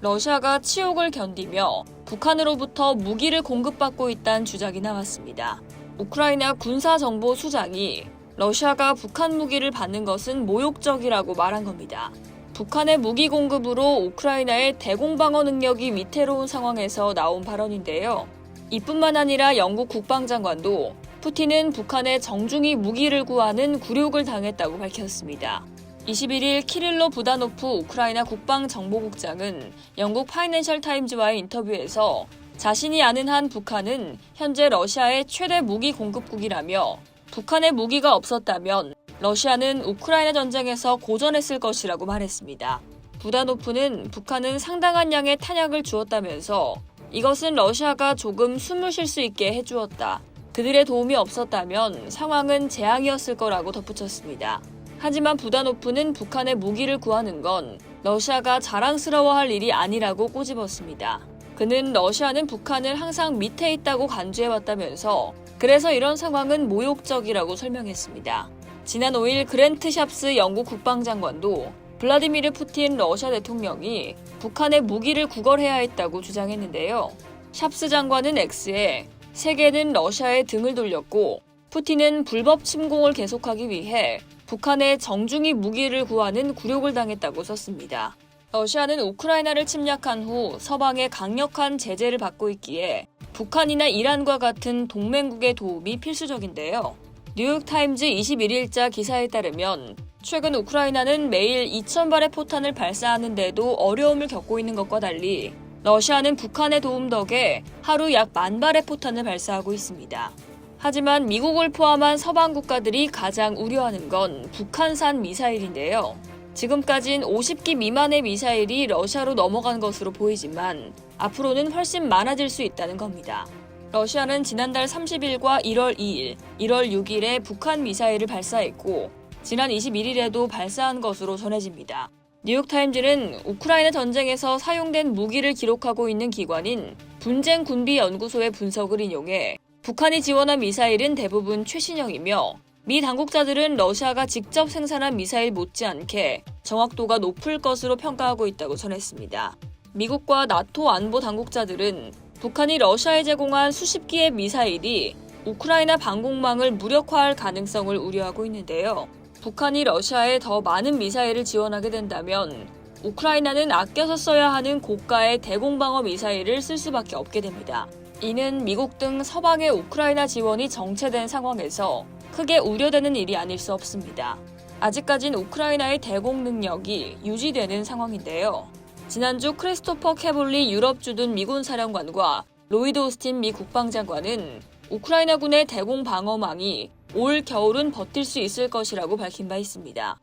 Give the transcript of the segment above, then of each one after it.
러시아가 치욕을 견디며 북한으로부터 무기를 공급받고 있다는 주장이 나왔습니다. 우크라이나 군사정보수장이 러시아가 북한 무기를 받는 것은 모욕적이라고 말한 겁니다. 북한의 무기 공급으로 우크라이나의 대공방어 능력이 위태로운 상황에서 나온 발언인데요. 이뿐만 아니라 영국 국방장관도 푸틴은 북한에 정중히 무기를 구하는 굴욕을 당했다고 밝혔습니다. 21일 키릴로 부다노프 우크라이나 국방정보국장은 영국 파이낸셜 타임즈와의 인터뷰에서 자신이 아는 한 북한은 현재 러시아의 최대 무기 공급국이라며 북한에 무기가 없었다면 러시아는 우크라이나 전쟁에서 고전했을 것이라고 말했습니다. 부다노프는 북한은 상당한 양의 탄약을 주었다면서 이것은 러시아가 조금 숨을 쉴 수 있게 해주었다. 그들의 도움이 없었다면 상황은 재앙이었을 거라고 덧붙였습니다. 하지만 부다노프는 북한의 무기를 구하는 건 러시아가 자랑스러워할 일이 아니라고 꼬집었습니다. 그는 러시아는 북한을 항상 밑에 있다고 간주해왔다면서 그래서 이런 상황은 모욕적이라고 설명했습니다. 지난 5일 그랜트 샵스 영국 국방장관도 블라디미르 푸틴 러시아 대통령이 북한의 무기를 구걸해야 했다고 주장했는데요. 샵스 장관은 X에 세계는 러시아의 등을 돌렸고 푸틴은 불법 침공을 계속하기 위해 북한에 정중히 무기를 구하는 굴욕을 당했다고 썼습니다. 러시아는 우크라이나를 침략한 후 서방의 강력한 제재를 받고 있기에 북한이나 이란과 같은 동맹국의 도움이 필수적인데요. 뉴욕타임즈 21일자 기사에 따르면 최근 우크라이나는 매일 2,000발의 포탄을 발사하는데도 어려움을 겪고 있는 것과 달리 러시아는 북한의 도움 덕에 하루 약 10,000발의 포탄을 발사하고 있습니다. 하지만 미국을 포함한 서방 국가들이 가장 우려하는 건 북한산 미사일인데요. 지금까진 50기 미만의 미사일이 러시아로 넘어간 것으로 보이지만 앞으로는 훨씬 많아질 수 있다는 겁니다. 러시아는 지난달 30일과 1월 2일, 1월 6일에 북한 미사일을 발사했고 지난 21일에도 발사한 것으로 전해집니다. 뉴욕타임즈는 우크라이나 전쟁에서 사용된 무기를 기록하고 있는 기관인 분쟁군비연구소의 분석을 인용해 북한이 지원한 미사일은 대부분 최신형이며 미 당국자들은 러시아가 직접 생산한 미사일 못지않게 정확도가 높을 것으로 평가하고 있다고 전했습니다. 미국과 나토 안보 당국자들은 북한이 러시아에 제공한 수십 기의 미사일이 우크라이나 방공망을 무력화할 가능성을 우려하고 있는데요. 북한이 러시아에 더 많은 미사일을 지원하게 된다면 우크라이나는 아껴서 써야 하는 고가의 대공방어 미사일을 쓸 수밖에 없게 됩니다. 이는 미국 등 서방의 우크라이나 지원이 정체된 상황에서 크게 우려되는 일이 아닐 수 없습니다. 아직까진 우크라이나의 대공 능력이 유지되는 상황인데요. 지난주 크리스토퍼 캐볼리 유럽 주둔 미군 사령관과 로이드 오스틴 미 국방장관은 우크라이나군의 대공 방어망이 올 겨울은 버틸 수 있을 것이라고 밝힌 바 있습니다.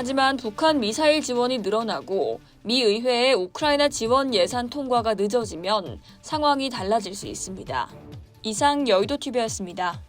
하지만 북한 미사일 지원이 늘어나고 미 의회의 우크라이나 지원 예산 통과가 늦어지면 상황이 달라질 수 있습니다. 이상 여의도TV였습니다.